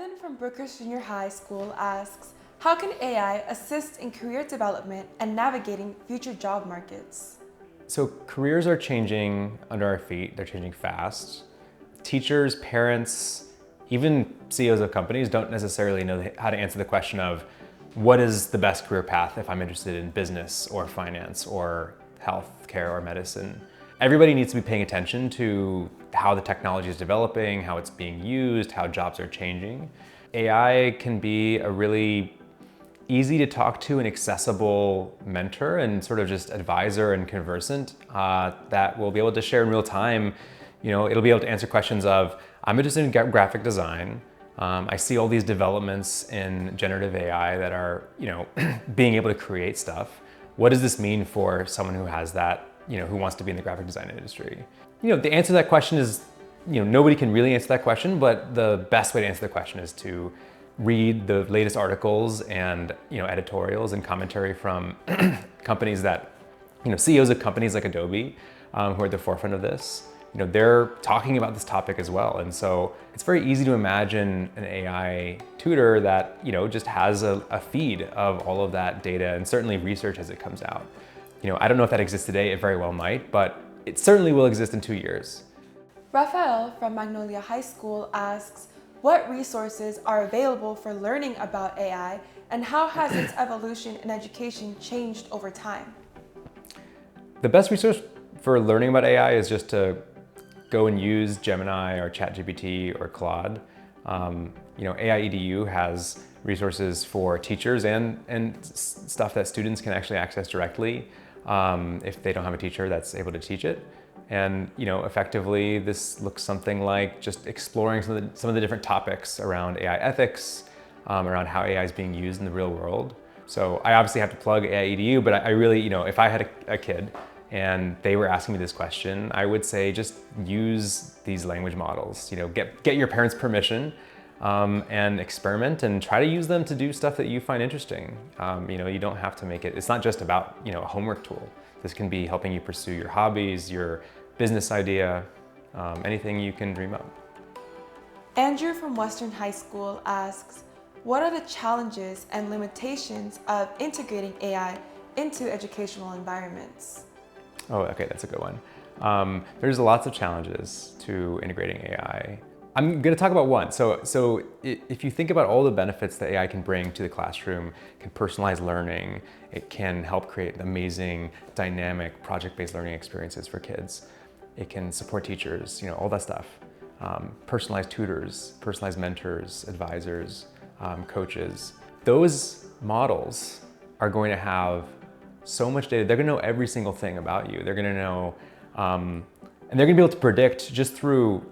Evan from Brookers Junior High School asks, how can AI assist in career development and navigating future job markets? So careers are changing under our feet. They're changing fast. Teachers, parents, even CEOs of companies don't necessarily know how to answer the question of what is the best career path if I'm interested in business or finance or healthcare or medicine. Everybody needs to be paying attention to how the technology is developing, how it's being used, how jobs are changing. AI can be a really easy to talk to and accessible mentor and sort of just advisor and conversant that will be able to share in real time. It'll be able to answer questions of, I'm interested in graphic design. I see all these developments in generative AI that are, being able to create stuff. What does this mean for someone who has that, who wants to be in the graphic design industry? The answer to that question is, nobody can really answer that question, but the best way to answer the question is to read the latest articles and editorials and commentary from companies that, CEOs of companies like Adobe, who are at the forefront of this. They're talking about this topic as well. And so it's very easy to imagine an AI tutor that, just has a feed of all of that data and certainly research as it comes out. I don't know if that exists today, it very well might, but it certainly will exist in 2 years. Raphael from Magnolia High School asks, what resources are available for learning about AI and how has its evolution in education changed over time? The best resource for learning about AI is just to go and use Gemini or ChatGPT or Claude. AI EDU has resources for teachers and stuff that students can actually access directly if they don't have a teacher that's able to teach it. And effectively, this looks something like just exploring some of the different topics around AI ethics, around how AI is being used in the real world. So I obviously have to plug AI EDU, but I really, if I had a kid and they were asking me this question, I would say just use these language models. Get your parents' permission and experiment and try to use them to do stuff that you find interesting. You don't have to make it. It's not just about a homework tool. This can be helping you pursue your hobbies, your business idea, anything you can dream of. Andrew from Western High School asks, what are the challenges and limitations of integrating AI into educational environments? Oh, okay, that's a good one. There's lots of challenges to integrating AI. I'm going to talk about one. So if you think about all the benefits that AI can bring to the classroom, it can personalize learning, it can help create amazing, dynamic, project-based learning experiences for kids. It can support teachers, all that stuff. Personalized tutors, personalized mentors, advisors, coaches. Those models are going to have so much data. They're going to know every single thing about you. They're going to know, and they're going to be able to predict just through,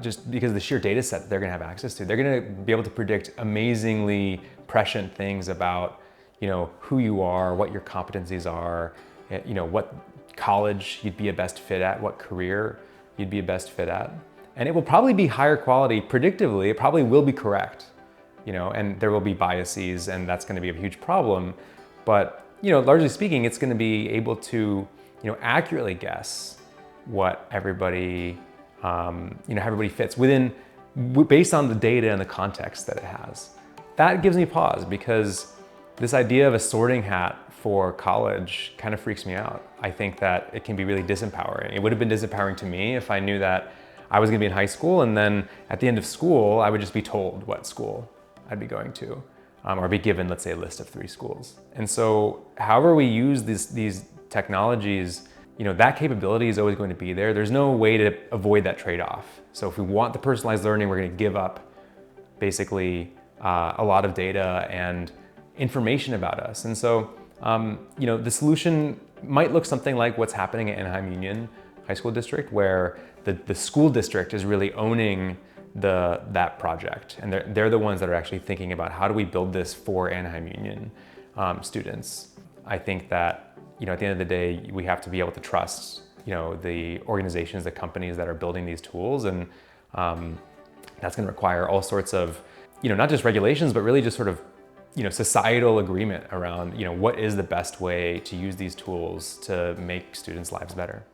just because of the sheer data set that they're going to have access to. They're going to be able to predict amazingly prescient things about, who you are, what your competencies are, what college you'd be a best fit at, what career you'd be a best fit at. And it will probably be higher quality. Predictively, it probably will be correct, and there will be biases, and that's going to be a huge problem. But, largely speaking, it's going to be able to, accurately guess what everybody everybody fits based on the data and the context that it has. That gives me pause because this idea of a sorting hat for college kind of freaks me out. I think that it can be really disempowering. It would have been disempowering to me if I knew that I was going to be in high school and then at the end of school, I would just be told what school I'd be going to, or be given, let's say, a list of 3 schools. And so however we use these technologies, that capability is always going to be there. There's no way to avoid that trade-off. So if we want the personalized learning, we're going to give up basically a lot of data and information about us. And so, the solution might look something like what's happening at Anaheim Union High School District, where the school district is really owning that project. And they're the ones that are actually thinking about how do we build this for Anaheim Union students. I think that at the end of the day, we have to be able to trust, the organizations, the companies that are building these tools. And that's going to require all sorts of, not just regulations, but really just sort of, societal agreement around, what is the best way to use these tools to make students' lives better.